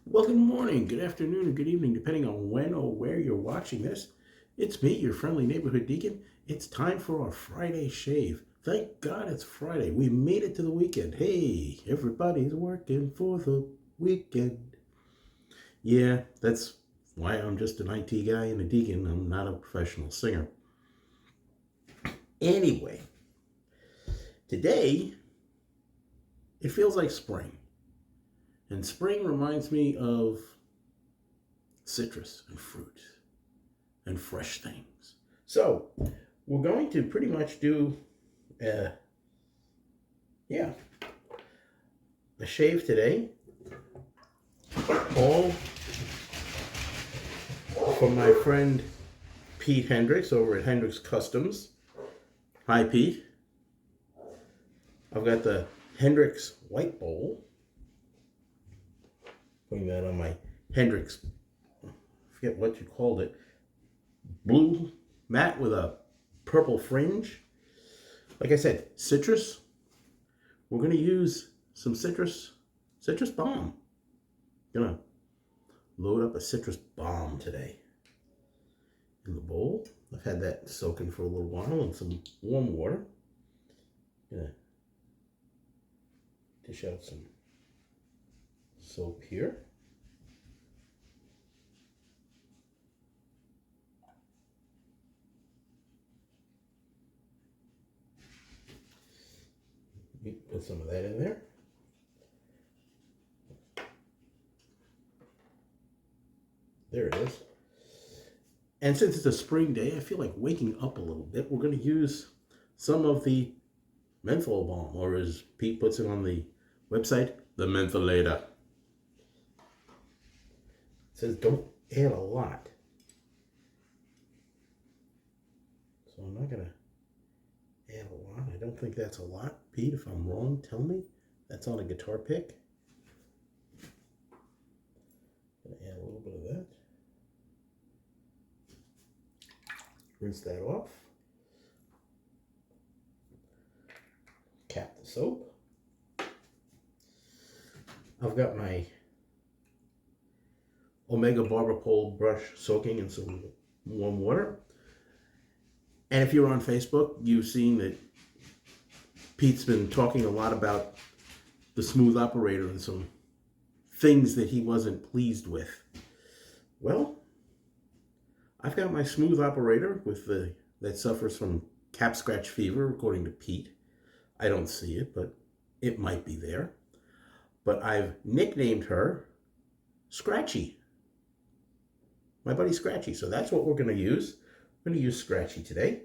Well, good morning, good afternoon, and good evening, depending on when or where you're watching this. It's me, your friendly neighborhood deacon. It's time for our Friday shave. Thank God it's Friday. We made it to the weekend. Hey, everybody's working for the weekend. Yeah, that's why I'm just an IT guy and a deacon. I'm not a professional singer. Anyway, today it feels like spring. And spring reminds me of citrus and fruit and fresh things. So we're going to pretty much do a shave today, all from my friend Pete Hendricks over at Hendricks Customs. Hi, Pete. I've got the Hendricks white bowl. Putting that on my Hendricks, I forget what you called it, blue mat with a purple fringe. Like I said, citrus. We're going to use some citrus balm. Gonna load up a citrus balm today in the bowl. I've had that soaking for a little while in some warm water. Gonna dish out some soap here. Put some of that in there. There it is. And since it's a spring day, I feel like waking up a little bit. We're going to use some of the menthol balm, or as Pete puts it on the website, the Mentolator. It says don't add a lot. So I'm not going to add a lot. I don't think that's a lot. Pete, if I'm wrong, tell me. That's on a guitar pick. Going to add a little bit of that. Rinse that off. Cap the soap. I've got my Omega Barber pole brush soaking in some warm water. And if you're on Facebook, you've seen that Pete's been talking a lot about the smooth operator and some things that he wasn't pleased with. Well, I've got my smooth operator with that suffers from cap scratch fever, according to Pete. I don't see it, but it might be there. But I've nicknamed her Scratchy. My buddy Scratchy. So that's what we're going to use. We're going to use Scratchy today.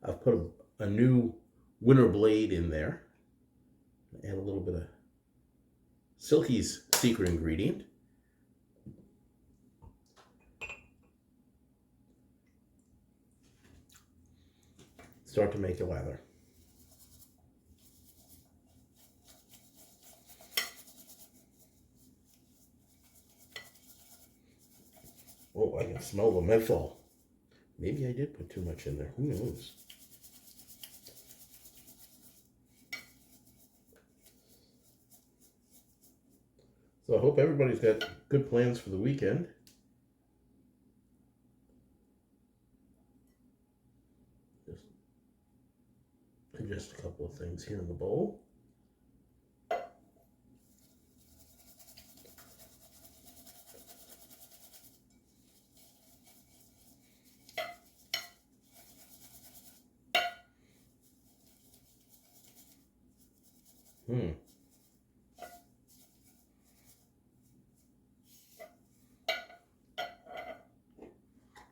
I've put a new winter blade in there. Add a little bit of Silky's secret ingredient. Start to make a lather. Oh, I can smell the menthol. Maybe I did put too much in there. Who knows? So I hope everybody's got good plans for the weekend. Just adjust a couple of things here in the bowl.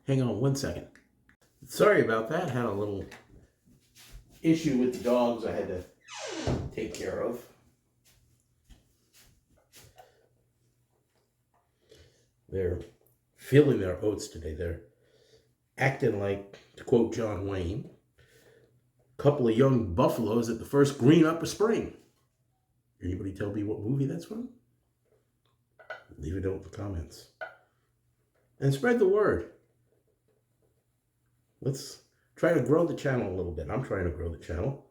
Hang on one second. Sorry about that. Had a little issue with the dogs I had to take care of. They're feeling their oats today. They're acting like, to quote John Wayne, a couple of young buffaloes at the first green up of spring. Anybody tell me what movie that's from? Leave it out in the comments. And spread the word. Let's try to grow the channel a little bit. I'm trying to grow the channel.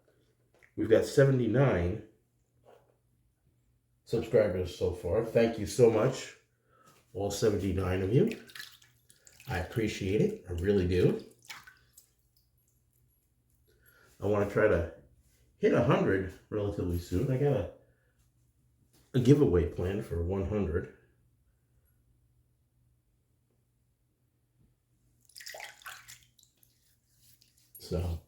We've got 79 subscribers so far. Thank you so much, all 79 of you. I appreciate it. I really do. I want to try to hit 100 relatively soon. I got a giveaway planned for 100. So,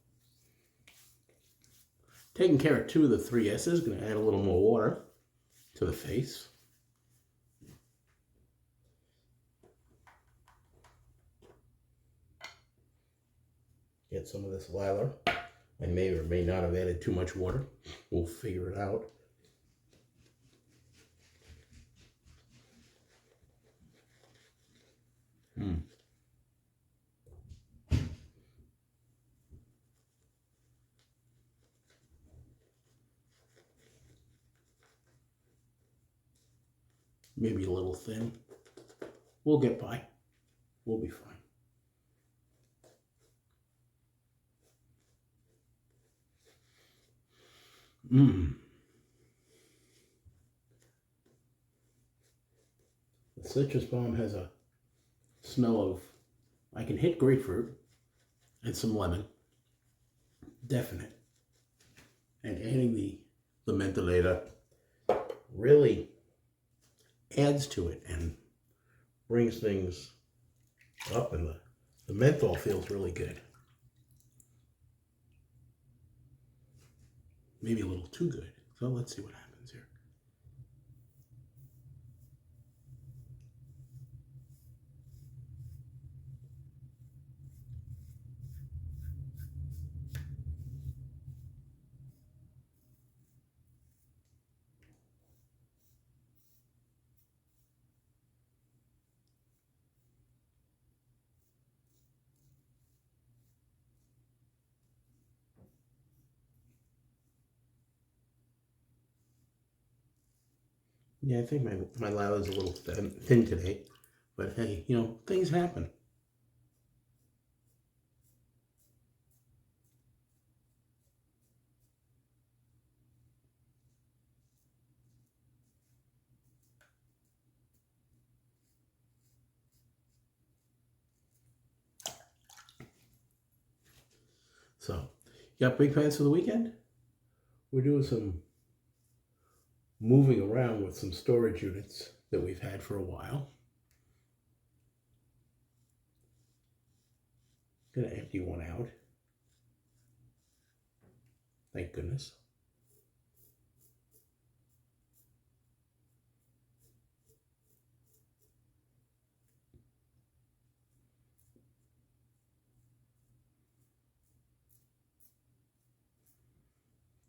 taking care of 2 of the 3 S's. Going to add a little more water to the face. Get some of this lather. I may or may not have added too much water. We'll figure it out. Maybe a little thin. We'll get by. We'll be fine. The citrus balm has a smell of, I can hit grapefruit and some lemon. Definite. And adding the Mentolator really adds to it and brings things up, and the menthol feels really good. Maybe a little too good. So let's see what happens here. Yeah, I think my lather is a little thin today, but hey, you know, things happen. So, you got big plans for the weekend? We're doing some moving around with some storage units that we've had for a while. Gonna empty one out. Thank goodness.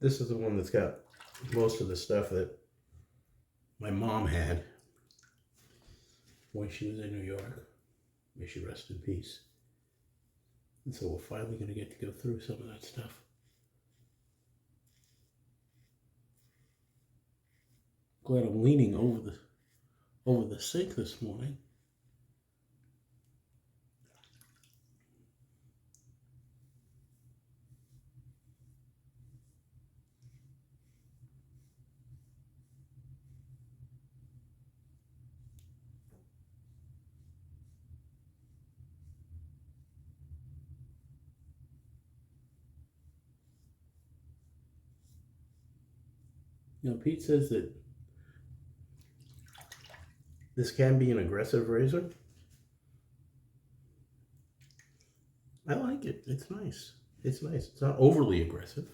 This is the one that's got most of the stuff that my mom had when she was in New York. May she rest in peace. And so we're finally going to get to go through some of that stuff. Glad I'm leaning over the sink this morning. You know, Pete says that this can be an aggressive razor. I like it. It's nice. It's nice. It's not overly aggressive.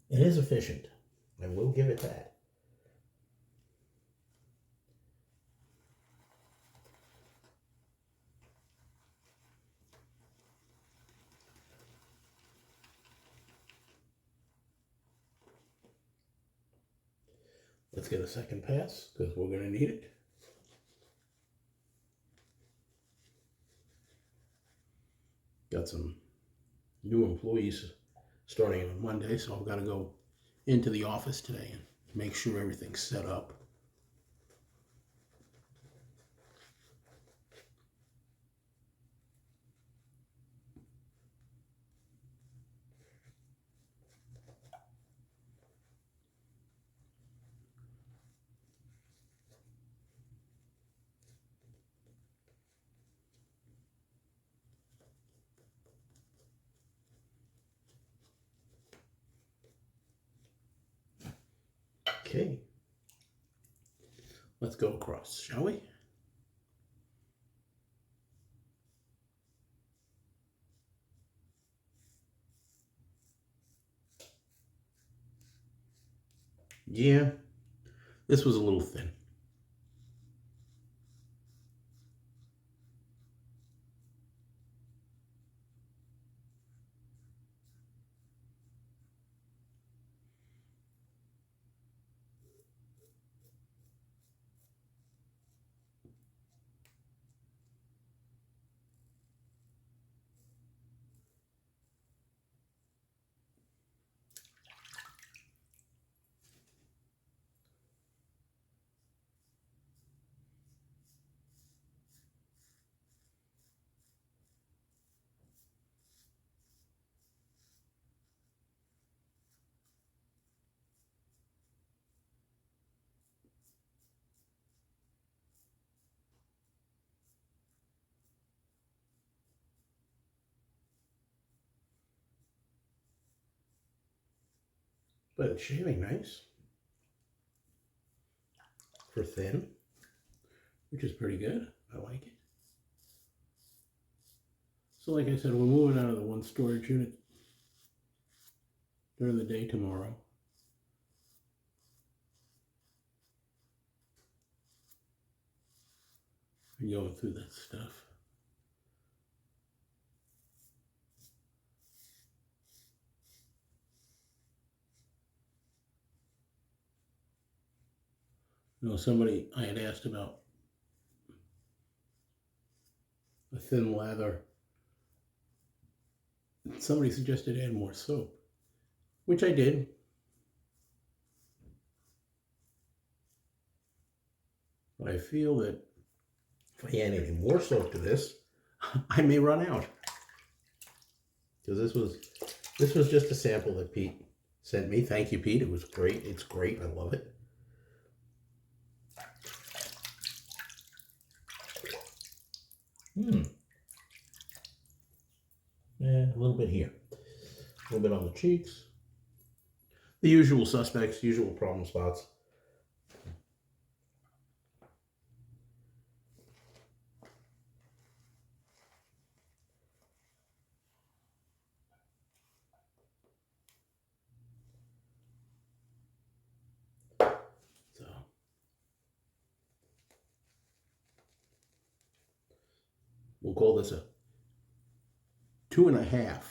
It is efficient. I will give it that. Let's get a second pass because we're going to need it. Got some new employees starting on Monday, so I've got to go into the office today and make sure everything's set up. Okay. Let's go across, shall we? Yeah, this was a little thin. But it's shaving nice for thin, which is pretty good. I like it. So like I said, we're moving out of the one storage unit during the day tomorrow. And going through that stuff. You know, somebody I had asked about a thin lather. Somebody suggested add more soap, which I did. But I feel that if I add any more soap to this, I may run out. Because this was just a sample that Pete sent me. Thank you, Pete. It was great. It's great. I love it. Yeah, a little bit here. A little bit on the cheeks. The usual suspects, usual problem spots. So we'll call this a 2.5.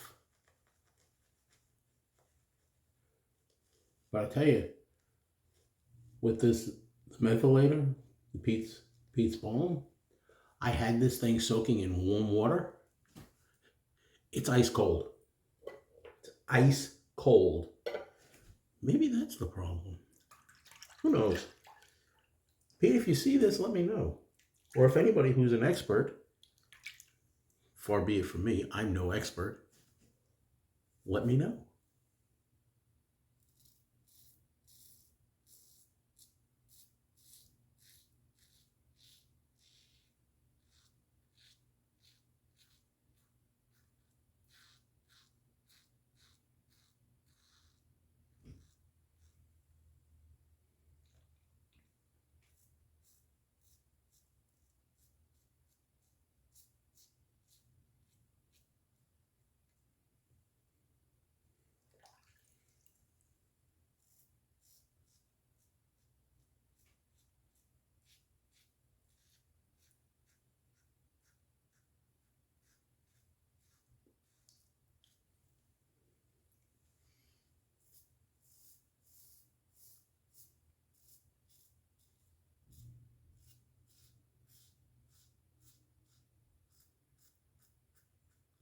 But I tell you, with this Mentolator, Pete's balm, I had this thing soaking in warm water. It's ice cold. It's ice cold. Maybe that's the problem. Who knows? Pete, if you see this, let me know. Or if anybody who's an expert, far be it from me, I'm no expert, let me know.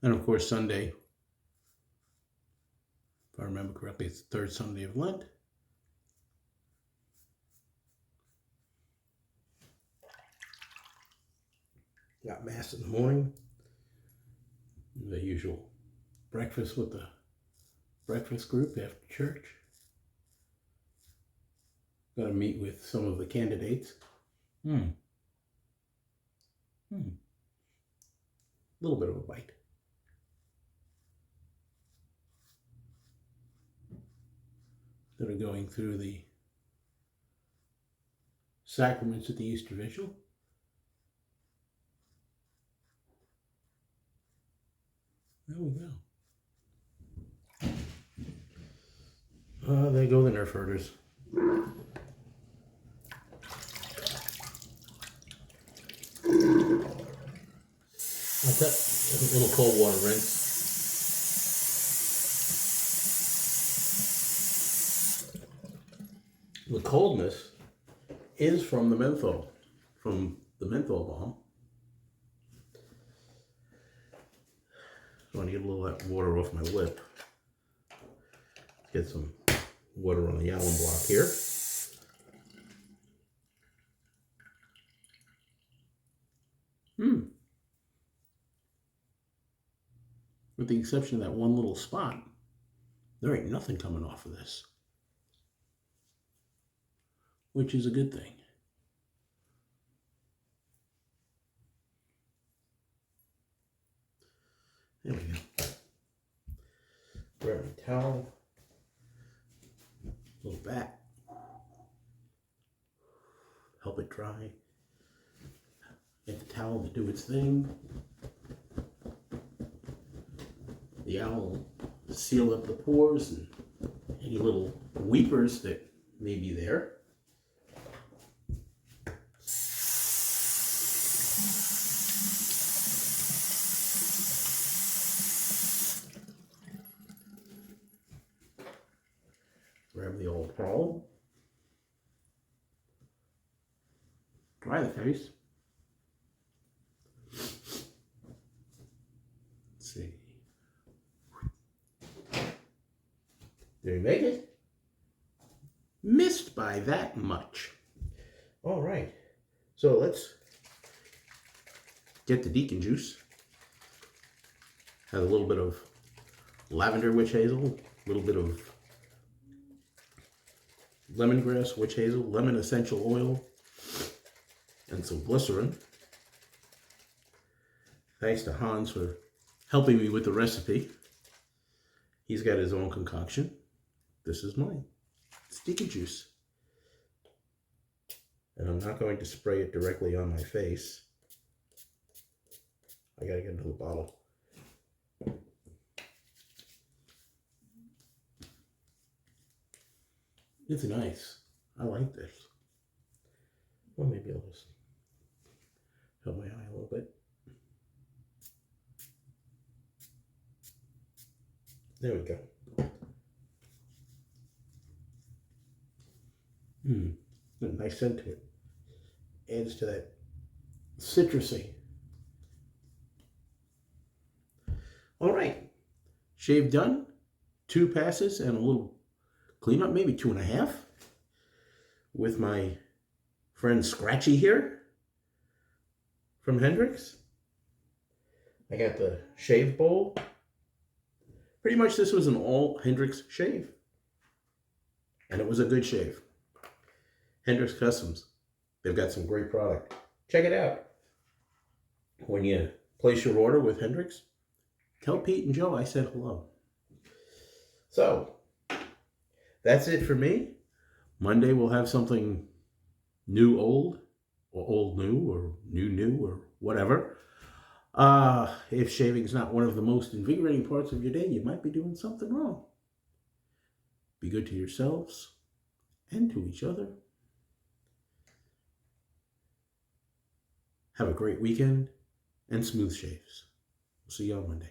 And of course, Sunday, if I remember correctly, it's the third Sunday of Lent. Got Mass in the morning. The usual breakfast with the breakfast group after church. Got to meet with some of the candidates. A little bit of a bite. That are going through the sacraments at the Easter Vigil. There we go. There go the Nerf herders. A little cold water rinse. The coldness is from the menthol, from the menthol balm. So I want to get a little of that water off my lip. Get some water on the alum block here. With the exception of that one little spot, there ain't nothing coming off of this, which is a good thing. There we go. Grab my towel, little bat, help it dry. Get the towel to do its thing. The owl seal up the pores and any little weepers that may be there. Grab the old towel. Dry the face. Let's see. Did we make it? Missed by that much. All right. So let's get the Deacon juice. Has a little bit of lavender witch hazel, a little bit of lemongrass witch hazel, lemon essential oil, and some glycerin. Thanks to Hans for helping me with the recipe. He's got his own concoction. This is mine. It's Deacon juice. And I'm not going to spray it directly on my face. I gotta get another bottle. It's nice. I like this. Well, maybe I'll just help my eye a little bit. There we go. A nice scent to it. Adds to that citrusy. All right. Shave done. 2 passes and a little cleanup, maybe 2.5. With my friend Scratchy here from Hendrix. I got the shave bowl. Pretty much this was an all Hendrix shave. And it was a good shave. Hendrix Customs. They've got some great product. Check it out. When you place your order with Hendrix, tell Pete and Joe I said hello. So, that's it for me. Monday we'll have something new old, or old new, or new, or whatever. If shaving is not one of the most invigorating parts of your day, you might be doing something wrong. Be good to yourselves and to each other. Have a great weekend and smooth shaves. We'll see you on Monday.